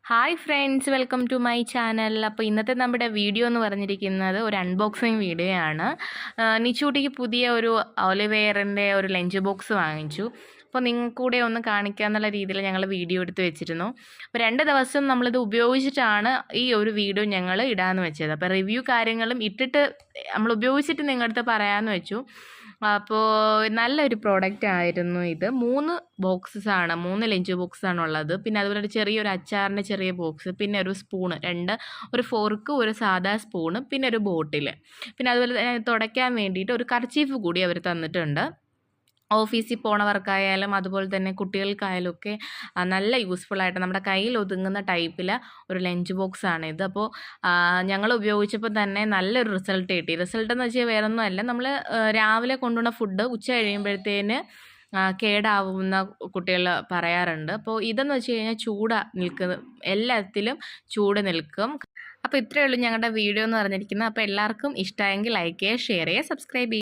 Hi friends, welcome to my channel. അപ്പോൾ ഇന്നത്തെ നമ്മുടെ വീഡിയോ എന്ന് പറഞ്ഞിരിക്കുന്നത് ഒരു അൺബോക്സിങ് വീഡിയോ ആണ്. നിച്ചൂട്ടിക്ക് പുതിയ ഒരു ഒലിവെയറിൻ്റെ ഒരു ലഞ്ച് ബോക്സ് വാങ്ങിച്ചു. അപ്പോൾ നിങ്ങൾക്ക് കൂടെ ഒന്ന് കാണിക്കാന്നുള്ള രീതിയിൽ ഞങ്ങൾ വീഡിയോ എടുത്ത് വെച്ചിരുന്നു. അപ്പോൾ 2 ദിവസം നമ്മളിത് ഉപയോഗിച്ചിട്ടാണ് ഈ ഒരു വീഡിയോ ഞങ്ങൾ ഇടാമെന്ന് വെച്ചത്. അപ്പോൾ റിവ്യൂ കാര്യങ്ങളും ഇട്ടിട്ട് നമ്മൾ ഉപയോഗിച്ചിട്ട് നിങ്ങളുടെ അടുത്ത് പറയാമെന്ന് വെച്ചു. അപ്പോൾ നല്ലൊരു പ്രോഡക്റ്റ് ആയിരുന്നു ഇത്. 3 ബോക്സസാണ്, 3 ലഞ്ച് ബോക്സാണ് ഉള്ളത്. പിന്നെ അതുപോലെ ഒരു ചെറിയൊരു അച്ചാറിൻ്റെ ചെറിയ ബോക്സ്, പിന്നെ ഒരു സ്പൂണ് 2, ഒരു ഫോർക്ക്, ഒരു സാധാ സ്പൂണ്, പിന്നെ ഒരു ബോട്ടിൽ, പിന്നെ അതുപോലെ തന്നെ തുടയ്ക്കാൻ വേണ്ടിയിട്ട് ഒരു കർച്ചീഫ് കൂടി അവർ തന്നിട്ടുണ്ട്. ഓഫീസിൽ പോണവർക്കായാലും അതുപോലെ തന്നെ കുട്ടികൾക്കായാലും ഒക്കെ നല്ല യൂസ്ഫുള്ളായിട്ട് നമ്മുടെ കയ്യിൽ ഒതുങ്ങുന്ന ടൈപ്പിൽ ഒരു ലഞ്ച് ബോക്സാണിത്. അപ്പോൾ ഞങ്ങൾ ഉപയോഗിച്ചപ്പോൾ തന്നെ നല്ലൊരു റിസൾട്ട് കിട്ടി. റിസൾട്ട് എന്ന് വെച്ചാൽ വേറൊന്നുമല്ല, നമ്മൾ രാവിലെ കൊണ്ടുവന്ന ഫുഡ് ഉച്ച കഴിയുമ്പോഴത്തേന് കേടാവുന്ന കുട്ടികൾ പറയാറുണ്ട്. അപ്പോൾ ഇതെന്ന് വെച്ച് കഴിഞ്ഞാൽ എല്ലാത്തിലും ചൂട് നിൽക്കും. അപ്പോൾ ഇത്രയേ ഉള്ളൂ ഞങ്ങളുടെ വീഡിയോ എന്ന് പറഞ്ഞിരിക്കുന്നത്. അപ്പോൾ എല്ലാവർക്കും ഇഷ്ടമായെങ്കിൽ ലൈക്ക് ചെയ്യുക, ഷെയർ ചെയ്യുക, സബ്സ്ക്രൈബ് ചെയ്യുക.